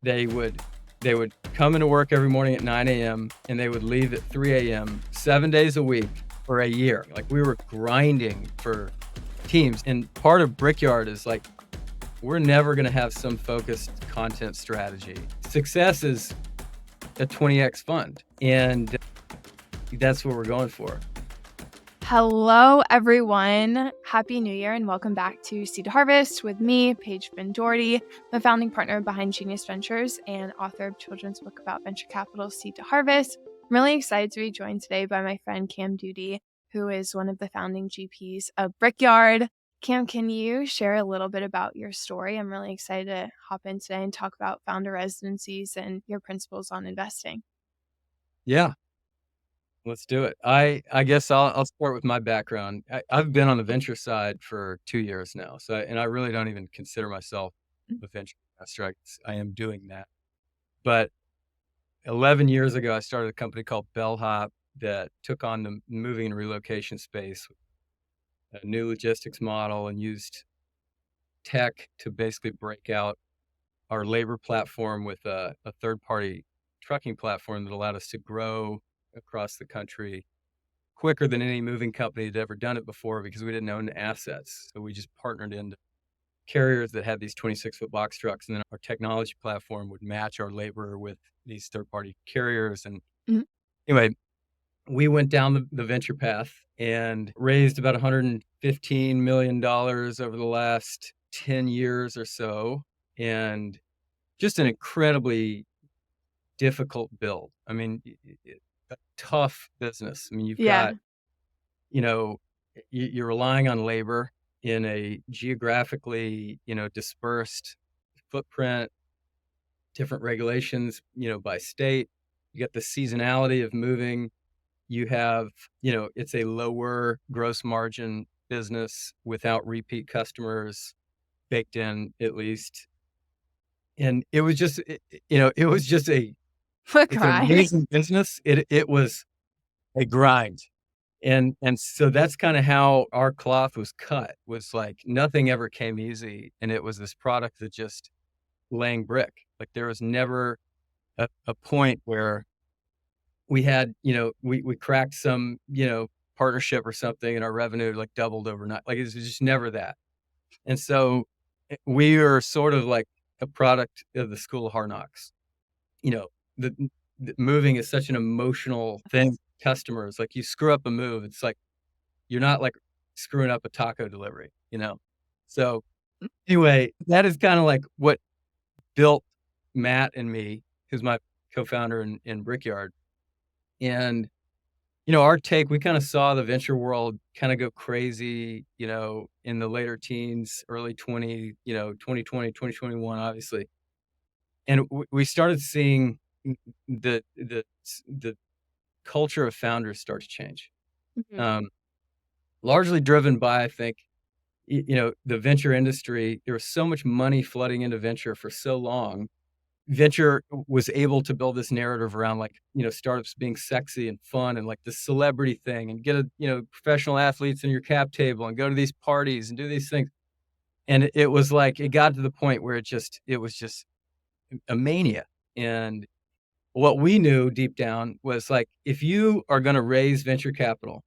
they would come into work every morning at 9 a.m. and they would leave at 3 a.m. 7 days a week for a year. Like, we were grinding for teams. And part of Brickyard is like, we're never going to have some focused content strategy. Success is a 20x fund. And that's what we're going for. Hello, everyone. Happy New Year and welcome back to Seed to Harvest with me, Paige Finn Doherty, the founding partner behind Genius Ventures and author of children's book about venture capital, Seed to Harvest. I'm really excited to be joined today by my friend Cam Doody, who is one of the founding GPs of Brickyard. Cam, can you share a little bit about your story? I'm really excited to hop in today and talk about founder residencies and your principles on investing. Yeah. Let's do it. I guess I'll start with my background. I've been on the venture side for 2 years now. And I really don't even consider myself a venture investor. I am doing that. But 11 years ago, I started a company called Bellhop that took on the moving and relocation space, a new logistics model, and used tech to basically break out our labor platform with a third-party trucking platform that allowed us to grow across the country quicker than any moving company had ever done it before, because we didn't own assets. So we just partnered into carriers that had these 26-foot box trucks, and then our technology platform would match our labor with these third-party carriers. And anyway, we went down the venture path and raised about $115 million over the last 10 years or so. And just an incredibly difficult build. I mean, a tough business. I mean, you've got, you're relying on labor in a geographically, dispersed footprint, different regulations, by state. You get the seasonality of moving. You have, it's a lower gross margin business without repeat customers baked in, at least. And it was just, it was just it's an amazing business. It was a grind. And so that's kind of how our cloth was cut, was like nothing ever came easy. And it was this product that just laying brick. Like, there was never a point where we had, we cracked some, partnership or something and our revenue like doubled overnight. Like, it was just never that. And so we are sort of like a product of the school of hard knocks. The moving is such an emotional thing. Customers, like, you screw up a move, it's like you're not like screwing up a taco delivery, So anyway, that is kind of like what built Matt and me, who's my co-founder in Brickyard. And our take, we kind of saw the venture world kind of go crazy, in the later teens, early 2020, 2021, obviously. And we started seeing the culture of founders start to change. Largely driven by, I think, the venture industry. There was so much money flooding into venture for so long. Venture was able to build this narrative around, like, startups being sexy and fun and like the celebrity thing, and get professional athletes in your cap table and go to these parties and do these things. And it was like, it got to the point where it was just a mania. And what we knew deep down was, like, if you are going to raise venture capital,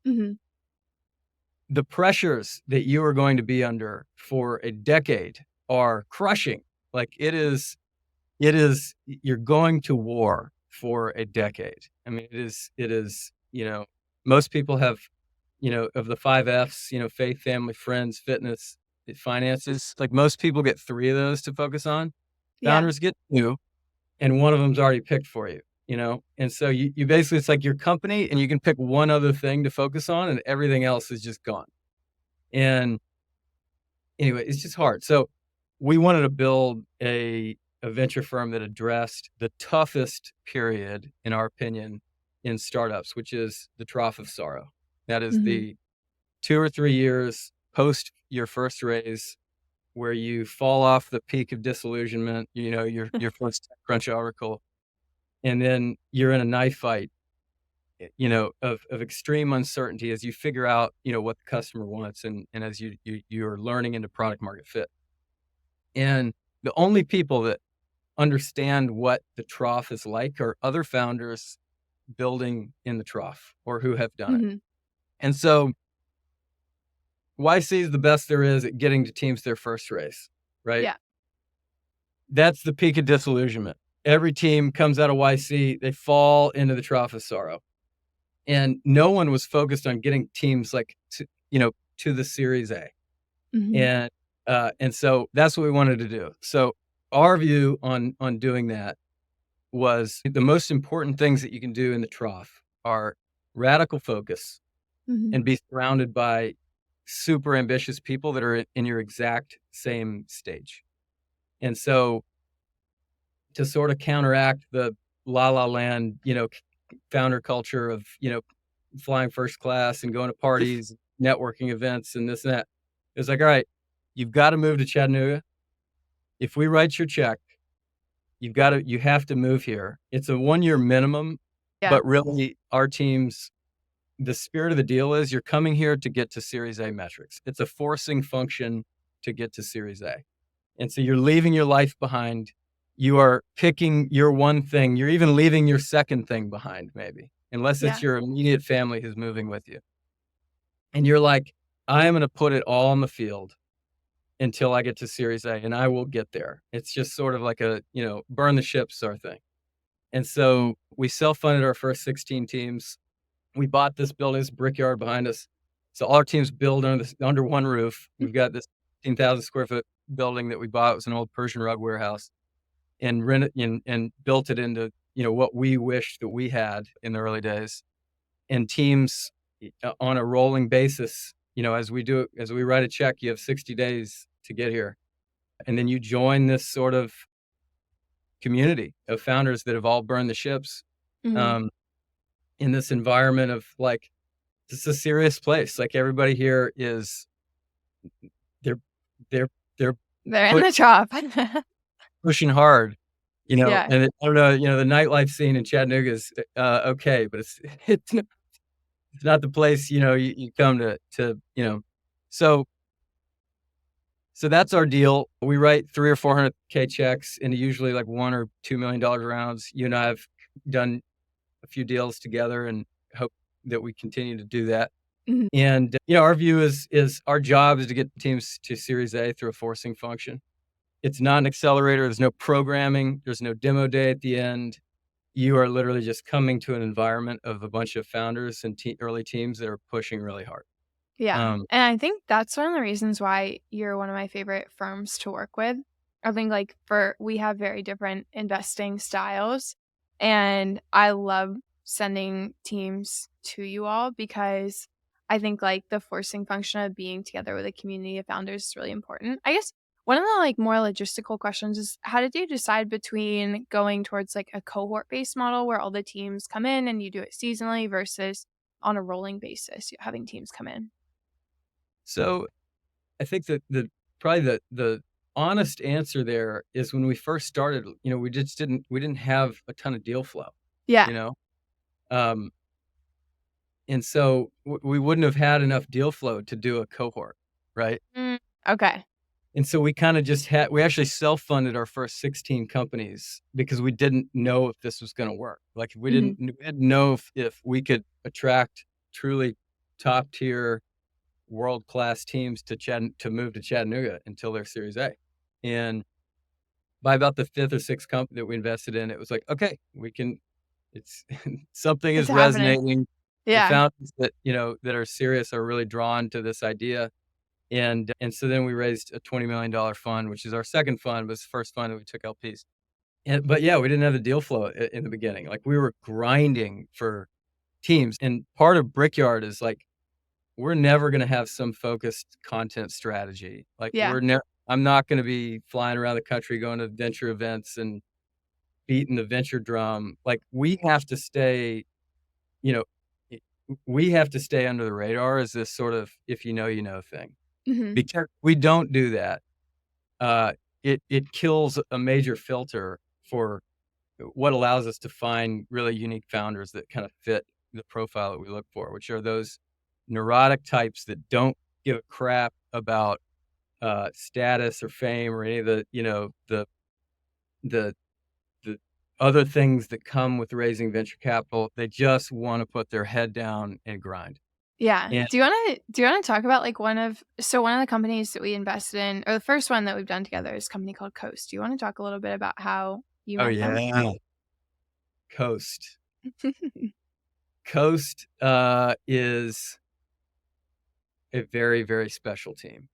the pressures that you are going to be under for a decade are crushing. Like, it is, you're going to war for a decade. I mean, it is, most people have, of the 5 F's, faith, family, friends, fitness, finances, like, most people get 3 of those to focus on. Founders get 2. And one of them's already picked for you, And so you basically, it's like your company, and you can pick one other thing to focus on, and everything else is just gone. And anyway, it's just hard. So we wanted to build a venture firm that addressed the toughest period, in our opinion, in startups, which is the trough of sorrow. That is the 2 or 3 years post your first raise, where you fall off the peak of disillusionment, your first TechCrunch article, and then you're in a knife fight, of extreme uncertainty as you figure out, what the customer wants, and as you're learning into product market fit. And the only people that understand what the trough is like or other founders building in the trough or who have done it. Mhm. And so YC is the best there is at getting to teams their first race, right? Yeah. That's the peak of disillusionment. Every team comes out of YC, they fall into the trough of sorrow. And no one was focused on getting teams like to the Series A. Mhm. And so that's what we wanted to do. So our view on doing that was the most important things that you can do in the trough are radical focus Mhm. and be surrounded by super ambitious people that are in your exact same stage. And so to sort of counteract the la la land, founder culture of, flying first class and going to parties, networking events and this and that, it's like, all right, you've got to move to Chattanooga. If we write your check, you have to move here. It's a 1-year minimum, Yeah. but really the spirit of the deal is you're coming here to get to Series A metrics. It's a forcing function to get to Series A. And so you're leaving your life behind. You are picking your one thing. You're even leaving your second thing behind, maybe, unless it's Yeah. your immediate family who's moving with you. And you're like, I am going to put it all on the field until I get to Series A, and I will get there. It's just sort of like a, burn the ships sort of thing. And so we self-funded our first 16 teams. We bought this building, this Brickyard behind us. So all our teams build under one roof. We've got this 15,000 square foot building that we bought. It was an old Persian rug warehouse, and and built it into, what we wished that we had in the early days. And teams on a rolling basis, as we write a check, you have 60 days to get here. And then you join this sort of community of founders that have all burned the ships, Mhm. um, in this environment of like, it's a serious place. Like everybody here they're, they're, they're They're in put, the trough. pushing hard, Yeah. I don't know, the nightlife scene in Chattanooga is okay, but it's not the place, you come so So that's our deal. We write 300 or 400K checks into usually like $1 or $2 million rounds. You and I have done a few deals together and hope that we continue to do that. Mhm. And our view is our job is to get teams to Series A through a forcing function. It's not an accelerator. There's no programming. There's no demo day at the end. You are literally just coming to an environment of a bunch of founders and early teams that are pushing really hard. Yeah. Um, And I think that's one of the reasons why you're one of my favorite firms to work with. I think we have very different investing styles, and I love sending teams to you all because I think the forcing function of being together with a community of founders is really important. I guess one of the more logistical questions is, how did you decide between going towards a cohort based model where all the teams come in and you do it seasonally versus on a rolling basis, having teams come in? so I think that probably the honest answer there is when we first started, we didn't have a ton of deal flow, Yeah. you know? Um, and so we wouldn't have had enough deal flow to do a cohort, right? Mm, okay. And so we kind of we actually self-funded our first 16 companies because we didn't know if this was going to work. Like Mhm. we didn't know if we could attract truly top tier world-class teams to move to Chattanooga until their Series A. And by about the 5th or 6th company that we invested in, it was like, okay, we can, it's something It's is happening. resonating. The Yeah. founders that are serious are really drawn to this idea. And so then we raised a $20 million fund, which is our second fund, but it's the first fund that we took LPs. But yeah, we didn't have the deal flow in the beginning. Like we were grinding for teams. And part of Brickyard is like, we're never going to have some focused content strategy. Like Yeah. I'm not going to be flying around the country going to venture events and beating the venture drum. Like we have to stay, you know, i- we have to stay under the radar as this sort of, if you know thing. Mhm. Because we don't do that. Uh, it kills a major filter for what allows us to find really unique founders that kind of fit the profile that we look for, which are those neurotic types that don't give a crap about status or fame or any of the other things that come with raising venture capital. They just want to put their head down and grind. Yeah. And Do you wanna talk about like one of the companies that we invested in, or the first one that we've done together is a company called Coast. Do you want to talk a little bit about how you oh met them? yeah, Coast. Coast is a very, very special team.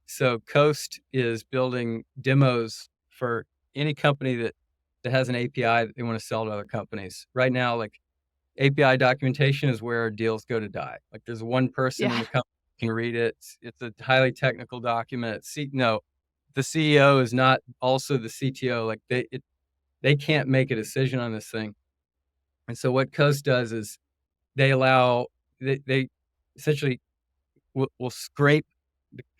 So Coast is building demos for any company that has an API that they want to sell to other companies. Right now, like API documentation is where deals go to die. Like there's one person in Yeah. the company who can read it. It's a highly technical document. No, the CEO is not also the CTO. Like they can't make a decision on this thing. And so what Coast does is they allow they essentially will scrape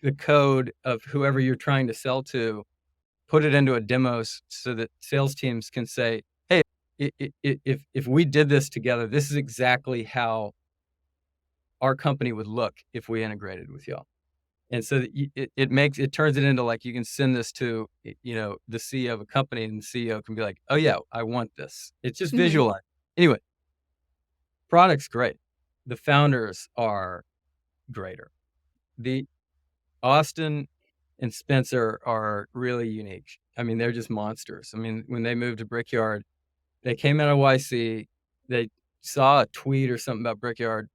the code of whoever you're trying to sell to, put it into a demo so that sales teams can say, hey, if we did this together, this is exactly how our company would look if we integrated with y'all. And so it turns it into like you can send this to the CEO of a company, and the CEO can be like, oh yeah, I want this. It's just Mhm. visualize. Anyway, product's great. The founders are greater. The Austin and Spencer are really unique. I mean, they're just monsters. I mean, when they moved to Brickyard, they came out of YC. They saw a tweet or something about Brickyard.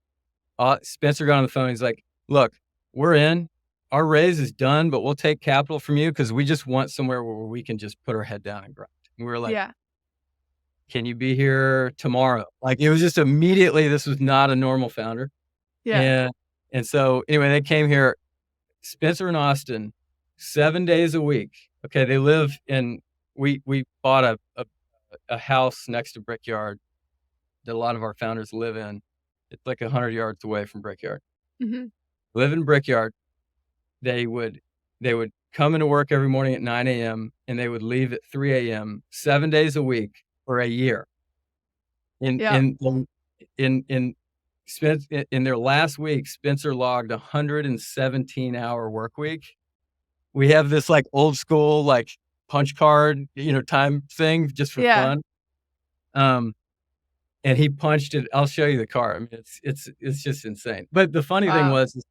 Spencer got on the phone. He's like, look, we're in. Our raise is done, but we'll take capital from you because we just want somewhere where we can just put our head down and grind. And we were like, Yeah. can you be here tomorrow? Like it was just immediately, this was not a normal founder. Yeah. And so anyway, they came here, Spencer and Austin, 7 days a week. Okay. They live in, we bought a house next to Brickyard that a lot of our founders live in. It's like 100 yards away from Brickyard. Mhm. Live in Brickyard. They would come into work every morning at 9 a.m. and they would leave at 3 a.m. 7 days a week for a year. In Yeah. in in in their last week, Spencer logged 117-hour work week. We have this like old school like punch card, time thing just for Yeah. fun. And he punched it. I'll show you the car. I mean, it's just insane. But the funny thing Wow. was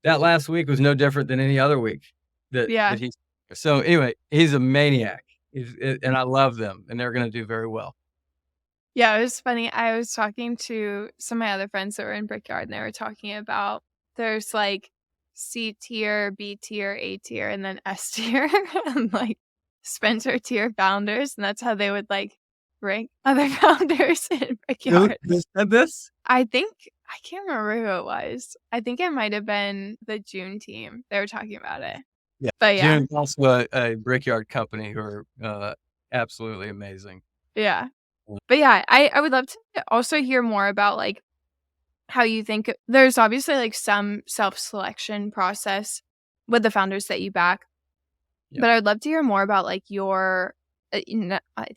that last week was no different than any other week that Yeah. he's. So anyway, he's a maniac. And I love them, and they're going to do very well. Yeah, it was funny. I was talking to some of my other friends that were in Brickyard, and they were talking about there's like C tier, B tier, A tier, and then S tier, and like Spencer tier founders, and that's how they would like rank other founders in Brickyard. Who said this? I can't remember who it was. I think it might have been the June team. They were talking about it. Yeah, But yeah, June's also a Brickyard company who are absolutely amazing. yeah. But yeah, I would love to also hear more about like how you think there's obviously like some self-selection process with the founders that you back. Yeah. But I would love to hear more about like your I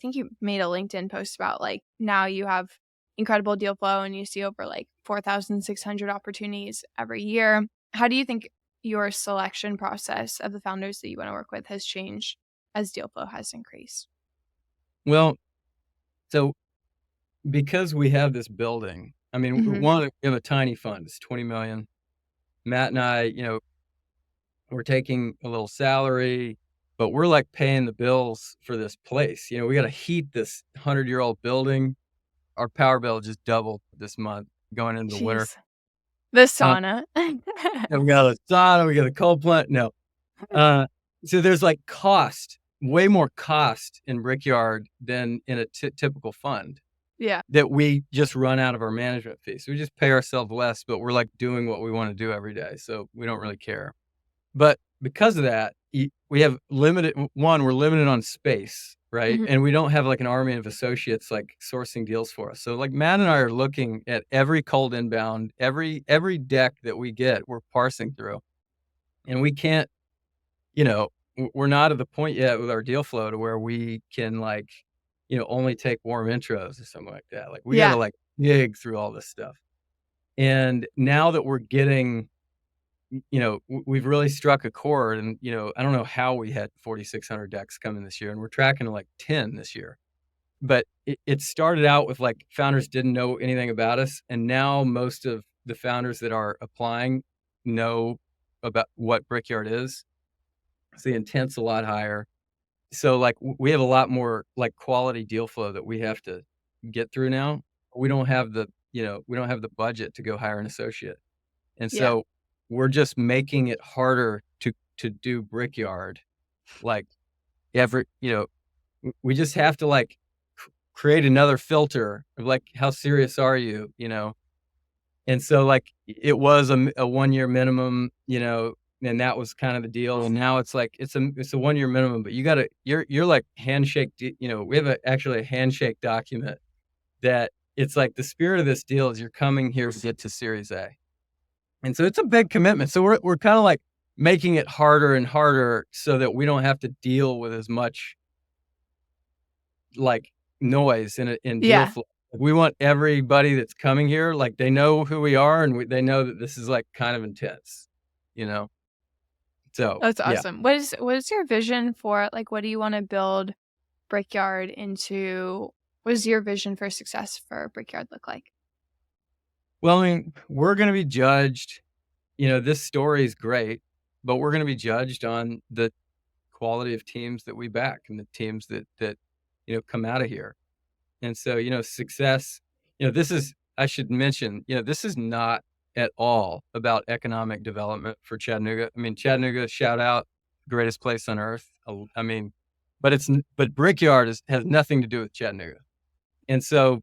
think you made a LinkedIn post about like now you have incredible deal flow and you see over like 4,600 opportunities every year. How do you think your selection process of the founders that you want to work with has changed as deal flow has increased? Well, so because we have this building, I mean, Mhm. one, we have a tiny fund. It's 20 million. Matt and I, we're taking a little salary, but we're like paying the bills for this place. We got to heat this 100-year-old building. Our power bill just doubled this month going into the winter. Jeez. The Uh, sauna. and we got a sauna, we got a coal plant. No. So there's like way more cost in Brickyard than in a typical fund Yeah. that we just run out of our management fees. So we just pay ourselves less, but we're like doing what we want to do every day. So we don't really care. But because of that, we have we're limited on space, right? Mhm. And we don't have like an army of associates like sourcing deals for us. So like Matt and I are looking at every cold inbound, every deck that we get, we're parsing through. And we can't, we're not at the point yet with our deal flow to where we can like, only take warm intros or something like that. Like we got to Yeah. like dig through all this stuff. And now that we're getting we've really struck a chord, and I don't know how we had 4,600 decks come in this year, and we're tracking to like 10 this year. but it started out with like founders didn't know anything about us. And now most of the founders that are applying know about what Brickyard is. So the intent's a lot higher. So like we have a lot more like quality deal flow that we have to get through now. We don't have the, we don't have the budget to go hire an associate. And Yeah. so we're just making it harder to do Brickyard. Like we just have to like create another filter of like, how serious are you, And so like it was a 1-year minimum, and that was kind of the deal. And now it's like it's a 1-year minimum, but you're like handshake. We have actually a handshake document that it's like the spirit of this deal is you're coming here to get to Series A, and so it's a big commitment. So we're kind of like making it harder and harder so that we don't have to deal with as much like noise in deal Yeah. flow. We want everybody that's coming here, like they know who we are and they know that this is like kind of intense, you know? So, That's yeah. awesome. What is your vision for it? Like, what do you want to build Brickyard into? What does your vision for success for Brickyard look like? Well, I mean, we're going to be judged, this story is great, but we're going to be judged on the quality of teams that we back and the teams that come out of here. And so, success, I should mention, this is not at all about economic development for Chattanooga. I mean, Chattanooga, shout out, greatest place on earth. I mean, but Brickyard has nothing to do with Chattanooga. And so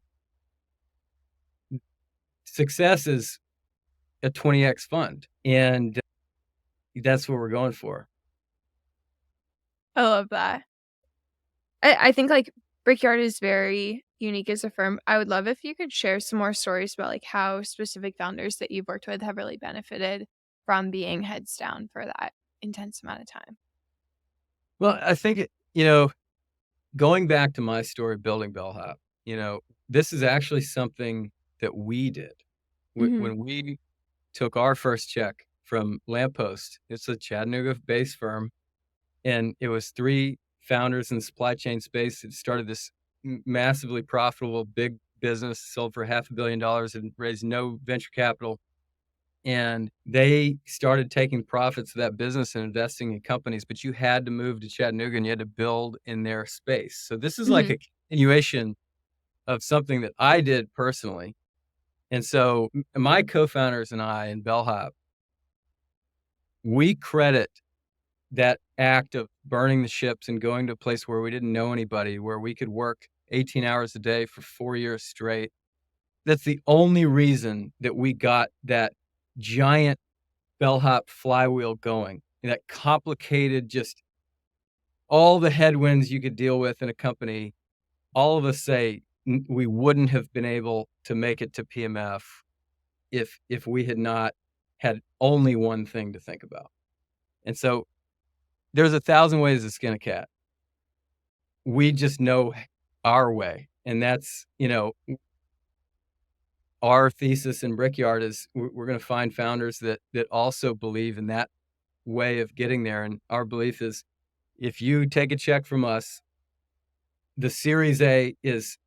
success is a 20x fund. And that's what we're going for. I love that. I think like Brickyard is very unique as a firm. I would love if you could share some more stories about like how specific founders that you've worked with have really benefited from being heads down for that intense amount of time. Well, I think, going back to my story, building Bellhop, this is actually something that we did. Mhm. When we took our first check from Lamppost, it's a Chattanooga-based firm, and it was 3 founders in the supply chain space that started this massively profitable big business, sold for $500 million and raised no venture capital. And they started taking profits of that business and investing in companies, but you had to move to Chattanooga and you had to build in their space. So this is like Mhm. a continuation of something that I did personally. And so my co-founders and I in Bellhop, we credit that act of burning the ships and going to a place where we didn't know anybody, where we could work 18 hours a day for 4 years straight. That's the only reason that we got that giant Bellhop flywheel going. That complicated, just all the headwinds you could deal with in a company. All of us say we wouldn't have been able to make it to PMF if we had not had only one thing to think about. And so there's 1,000 ways to skin a cat. We just know our way. And that's, our thesis in Brickyard is we're going to find founders that also believe in that way of getting there. And our belief is if you take a check from us, the Series A is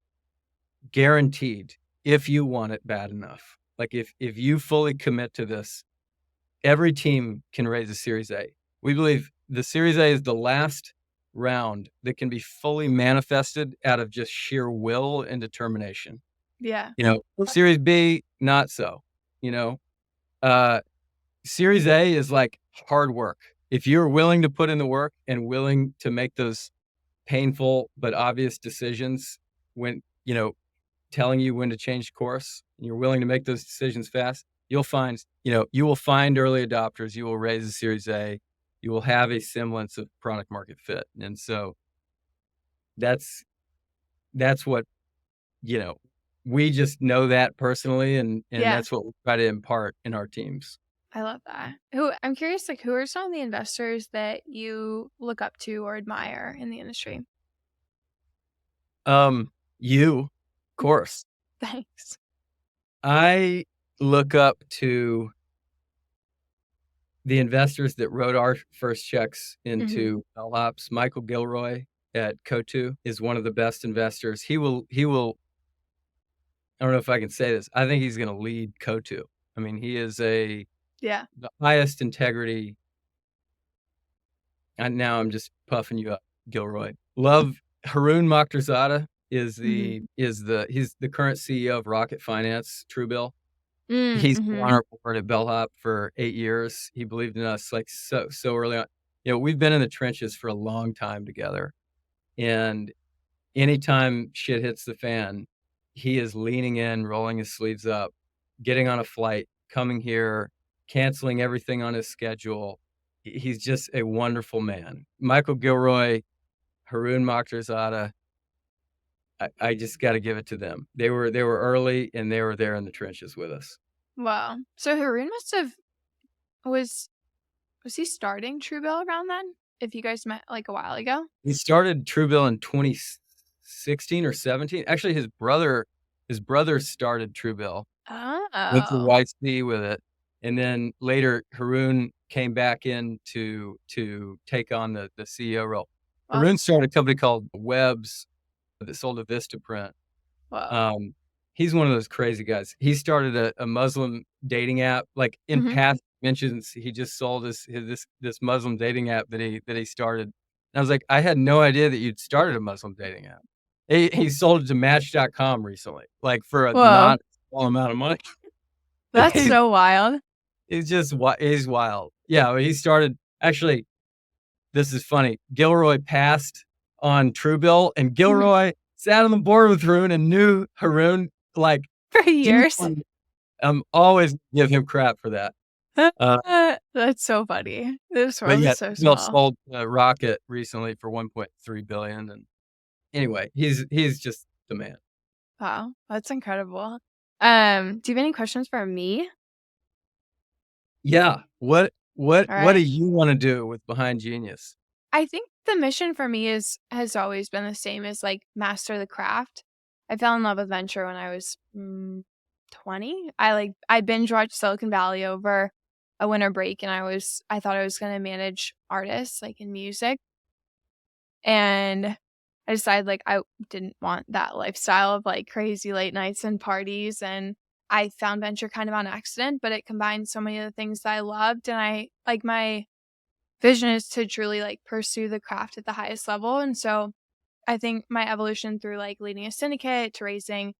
guaranteed if you want it bad enough. Like if you fully commit to this, every team can raise a Series A. We believe the Series A is the last round that can be fully manifested out of just sheer will and determination. Yeah. Series B, not so. Series A is like hard work. If you're willing to put in the work and willing to make those painful but obvious decisions when, telling you when to change course, and you're willing to make those decisions fast, you'll find, you will find early adopters, you will raise a Series A, you will have a semblance of product market fit. And so that's what, we just know that personally, and Yeah. that's what we try to impart in our teams. I love that. I'm curious, like, who are some of the investors that you look up to or admire in the industry? You, of course. Thanks. I look up to the investors that wrote our first checks Mhm. into Bellhop's, Michael Gilroy, at Co2 is one of the best investors. He will, I don't know if I can say this. I think he's going to lead Co2. I mean, he is the highest integrity. And now I'm just puffing you up, Gilroy. Love Haroon Mokhtarzada he's the current CEO of Rocket Finance, Truebill. He's been on our board at Bellhop for 8 years. He believed in us like so early on. We've been in the trenches for a long time together. And anytime shit hits the fan, he is leaning in, rolling his sleeves up, getting on a flight, coming here, canceling everything on his schedule. He's just a wonderful man. Michael Gilroy, Haroon Mokhtarzada, I just got to give it to them. They were early, and they were there in the trenches with us. Wow. So Haroon was he starting Truebill around then? If you guys met like a while ago? He started Truebill in 2016 or 17. Actually, his brother started Truebill. Went to YC with it. And then later, Haroon came back in to take on the CEO role. Wow. Haroon started a company called Webs that sold to Vistaprint. Wow. He's one of those crazy guys. He started a Muslim dating app. Like in past mentions, he just sold this Muslim dating app that he started. And I was like, I had no idea that you'd started a Muslim dating app. He sold it to Match.com recently, like for a not small amount of money. That's so wild. He's wild. Yeah, he started, actually, this is funny. Gilroy passed on Truebill, and Gilroy sat on the board with Haroon and knew Haroon like for years. I'm always give him crap for that. That's so funny. This world is so small. Sold Rocket recently for $1.3 billion, and anyway, he's just the man. Wow, that's incredible. Do you have any questions for me? Yeah. What do you want to do with Behind Genius? I think the mission for me has always been the same as like master the craft. I fell in love with venture when I was 20. I binge watched Silicon Valley over a winter break, and I thought I was going to manage artists like in music. And I decided like I didn't want that lifestyle of like crazy late nights and parties, and I found venture kind of on accident, but it combined so many of the things that I loved, and my vision is to truly like pursue the craft at the highest level. And so I think my evolution through like leading a syndicate to raising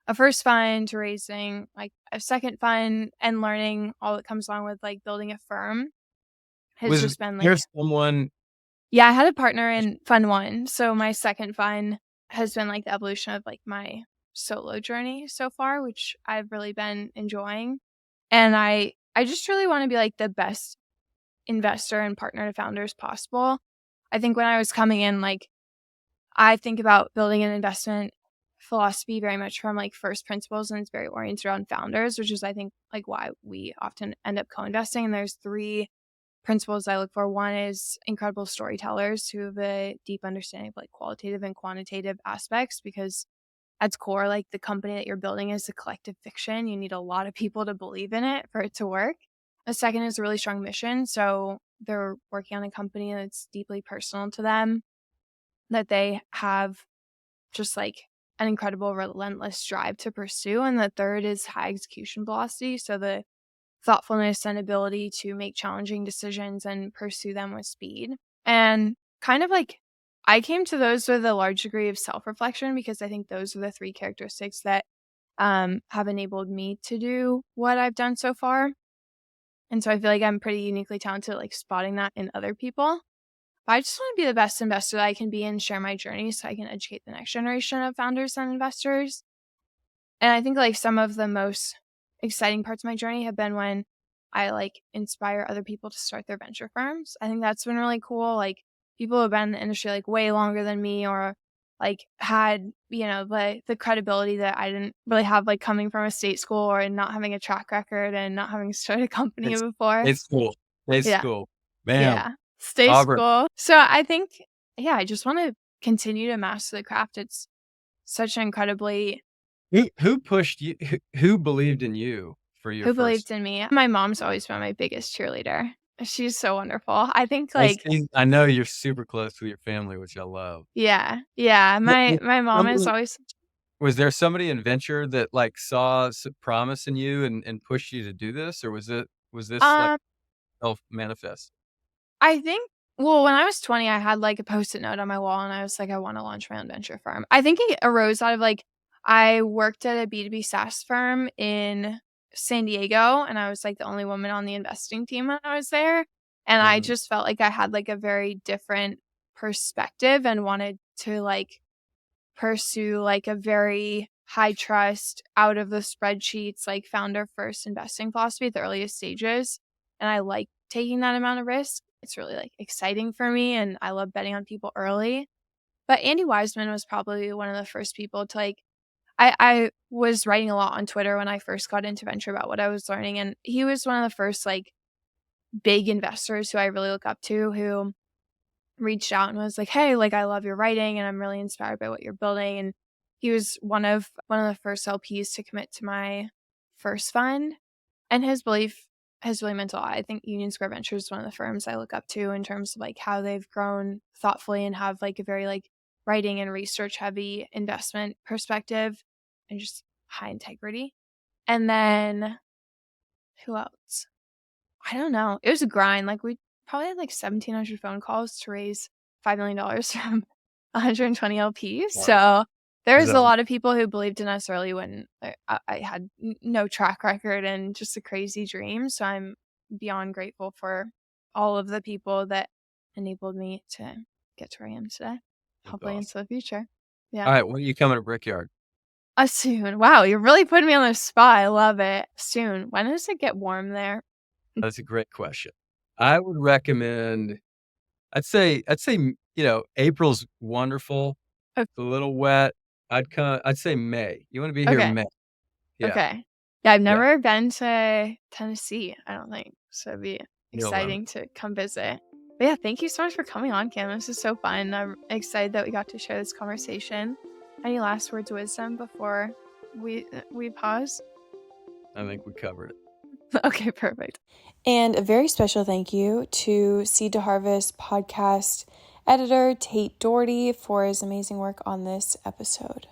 a first fund to raising like a second fund and learning all that comes along with like building a firm has just been like, here's someone. Yeah, I had a partner in fund one. So my second fund has been like the evolution of like my solo journey so far, which I've really been enjoying. And I just really want to be like the best investor and partner to founders possible. I think when I was coming in, like I think about building an investment philosophy very much from like first principles, and it's very oriented around founders, which is I think like why we often end up co-investing. And there's 3 principles I look for. One is incredible storytellers who have a deep understanding of like qualitative and quantitative aspects, because at its core, like the company that you're building is a collective fiction. You need a lot of people to believe in it for it to work. A second is a really strong mission. So they're working on a company that's deeply personal to them, that they have just like an incredible relentless drive to pursue. And the third is high execution velocity. So the thoughtfulness and ability to make challenging decisions and pursue them with speed. And kind of like I came to those with a large degree of self-reflection, because I think those are the 3 characteristics that have enabled me to do what I've done so far. And so I feel like I'm pretty uniquely talented at like spotting that in other people. But I just want to be the best investor that I can be and share my journey so I can educate the next generation of founders and investors. And I think like some of the most exciting parts of my journey have been when I like inspire other people to start their venture firms. I think that's been really cool. Like people who have been in the industry like way longer than me, or like had, the credibility that I didn't really have, like coming from a state school or not having a track record and not having started a company before. It's cool. School. Bam. Yeah. Stay school. So I think, I just want to continue to master the craft. It's such an incredibly... Who pushed you? Who believed in you for your Who believed in me? My mom's always been my biggest cheerleader. She's so wonderful. I think I like see I know you're super close with your family, which I love. yeah. Yeah. Wa My mom is always was there somebody in venture that, like, saw promise in you and pushed you to do this, or was this, like, um self-manifest? I think well, when I was 20, I had, like, a Post-it note on my wall, and I was like, "I wanna launch my own venture firm." I think it arose out of, like, I worked at a B2B SaaS firm in San Diego, and I was, like, the only woman on the investing team when I was there, and I Mhm. just felt like I had, like, a very different perspective and wanted to, like, pursue, like, a very high trust, out of the spreadsheets, like, founder first investing philosophy at the earliest stages, and I like taking that amount of risk. It's really, like, exciting for me, and I love betting on people early. But Andy Weisman was probably one of the first people to, like I was writing a lot on Twitter when I first got into venture about what I was learning, and he was one of the first, like, big investors who I really look up to, who reached out and was like, "Hey, like, I love your writing and I'm really inspired by what you're building." And he was one of the first LPs to commit to my first fund, and his belief has really meant a lot. I think Union Square Ventures is one of the firms I look up to in terms of, like, how they've grown thoughtfully and have, like, a very, like, writing and research heavy investment perspective and just high integrity. And then who else? I don't know. It was a grind. Like, we probably had, like, 1,700 phone calls to raise $5 million from 120 LPs. Wow. So, Is there's that a lot of people who believed in us early when I had n no track record and just a crazy dream. So, I'm beyond grateful for all of the people that enabled me to get to where I am today, that's hopefully awesome. into the future. Yeah. Alright, when are you coming to Brickyard? Soon. Wow, you're really putting me on the spot. I love it. Soon. When does it get warm there? That's a great question. I would recommend I'd say, April's wonderful. O It's a little wet. I'd say May. You wanna be here in okay. May. Yeah, Okay. Yeah, I've yeah, never been to Tennessee, I don't think, so it'd be you'll love it. exciting to come visit. But yeah, thank you so much for coming on, Cam. This is so fun. I'm excited that we got to share this conversation. Any last words of wisdom before we pause? I think we covered it. Okay, perfect. And a very special thank you to Seed to Harvest podcast editor Tate Doherty for his amazing work on this episode.